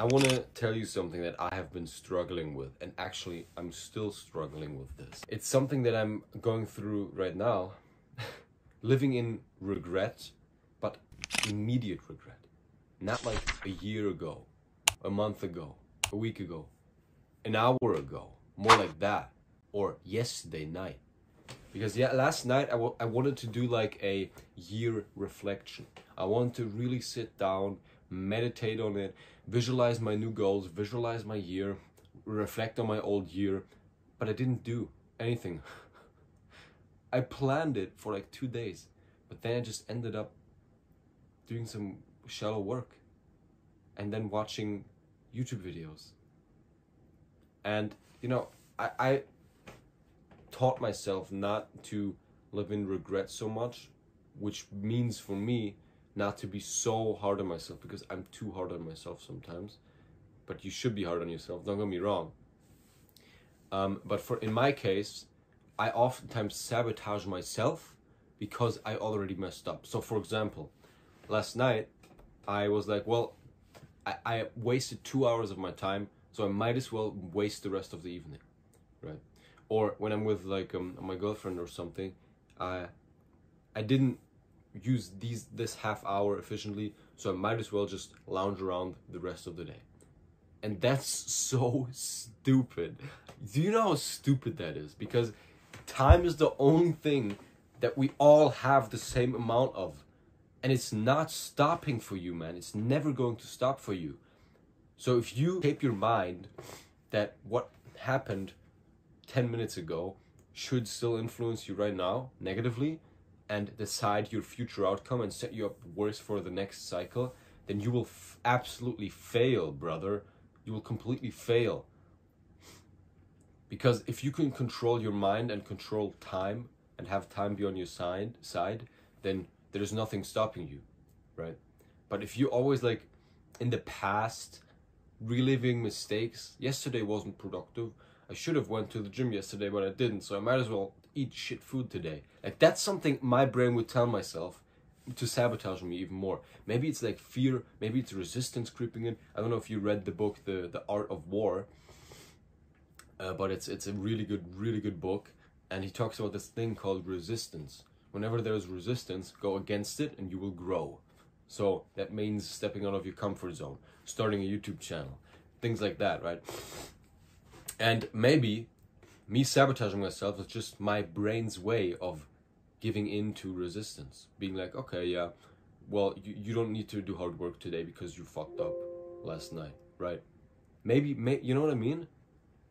I want to tell you something that I have been struggling with, and actually I'm still struggling with this. It's something that I'm going through right now, living in regret, but immediate regret. Not like a year ago, a month ago, a week ago, an hour ago, more like that, or yesterday night. Because yeah, last night I wanted to do like a year reflection. I want to really sit down, meditate on it, visualize my new goals, visualize my year, reflect on my old year, but I didn't do anything. I planned it for like 2 days, but then I just ended up doing some shallow work and then watching YouTube videos. And you know, I taught myself not to live in regret so much, which means for me not to be so hard on myself, because I'm too hard on myself sometimes. But you should be hard on yourself, don't get me wrong. But in my case, I oftentimes sabotage myself because I already messed up. So for example, last night I was like, well, I wasted 2 hours of my time, so I might as well waste the rest of the evening, right? Or when I'm with like my girlfriend or something, I didn't use this half hour efficiently, so I might as well just lounge around the rest of the day. And that's so stupid. Do you know how stupid that is? Because time is the only thing that we all have the same amount of. And it's not stopping for you, man. It's never going to stop for you. So if you shape your mind that what happened 10 minutes ago should still influence you right now negatively, and decide your future outcome and set you up worse for the next cycle, then you will absolutely fail, brother. You will completely fail. Because if you can control your mind and control time and have time be on your side, then there's nothing stopping you, right? But if you always like in the past reliving mistakes, yesterday wasn't productive, I should have went to the gym yesterday, but I didn't, so I might as well eat shit food today. Like, that's something my brain would tell myself to sabotage me even more. Maybe it's like fear, maybe it's resistance creeping in. I don't know if you read the book, The Art of War, but it's a really good book, and he talks about this thing called resistance. Whenever there's resistance, go against it and you will grow. So that means stepping out of your comfort zone, starting a YouTube channel, things like that, right? And maybe me sabotaging myself is just my brain's way of giving in to resistance. Being like, okay, yeah, well, you don't need to do hard work today because you fucked up last night, right? Maybe you know what I mean?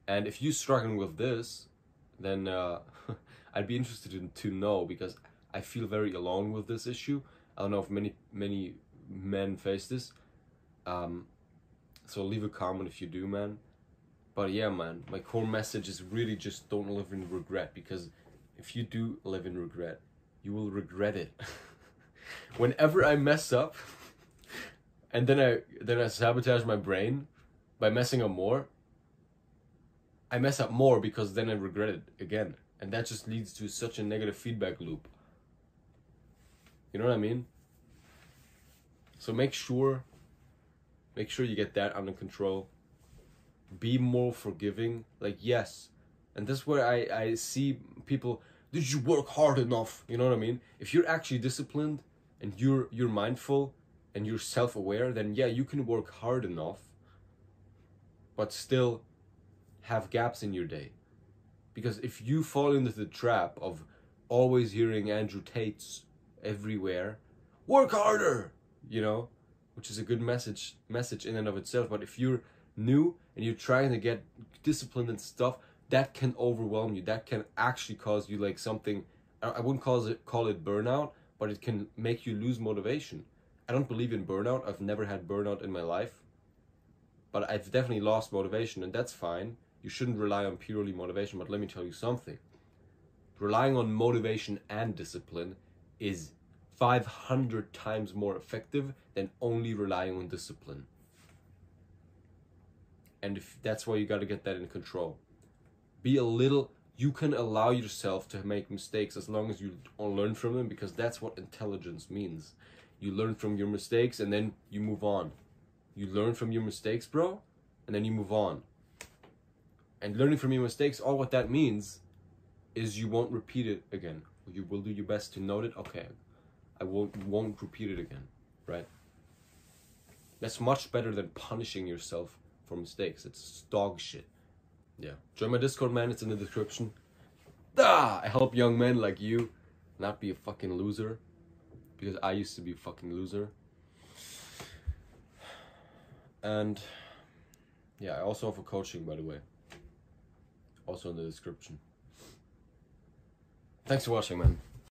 And if you're struggling with this, then I'd be interested to know, because I feel very alone with this issue. I don't know if many men face this. So leave a comment if you do, man. But yeah, man, my core message is really just don't live in regret, because if you do live in regret, you will regret it. Whenever I mess up and then I sabotage my brain by messing up more, I mess up more because then I regret it again. And that just leads to such a negative feedback loop. You know what I mean? So make sure you get that under control. Be more forgiving. Like, yes. And this is where I see people, did you work hard enough? You know what I mean? If you're actually disciplined and you're mindful and you're self-aware, then yeah, you can work hard enough, but still have gaps in your day. Because if you fall into the trap of always hearing Andrew Tate's everywhere, work harder, you know, which is a good message in and of itself. But if you're new and you're trying to get disciplined and stuff, that can overwhelm you. That can actually cause you like something, I wouldn't call it burnout, but it can make you lose motivation. I don't believe in burnout. I've never had burnout in my life, but I've definitely lost motivation, and that's fine. You shouldn't rely on purely motivation. But let me tell you something. Relying on motivation and discipline is 500 times more effective than only relying on discipline. And if that's why you got to get that in control. You can allow yourself to make mistakes as long as you learn from them, because that's what intelligence means. You learn from your mistakes and then you move on. You learn from your mistakes, bro, and then you move on. And learning from your mistakes, all what that means is you won't repeat it again. You will do your best to note it. Okay, I won't repeat it again, right? That's much better than punishing yourself for mistakes. It's dog shit. Yeah. Join my Discord, man. It's in the description. I help young men like you not be a fucking loser. Because I used to be a fucking loser. And yeah, I also offer coaching, by the way. Also in the description. Thanks for watching, man.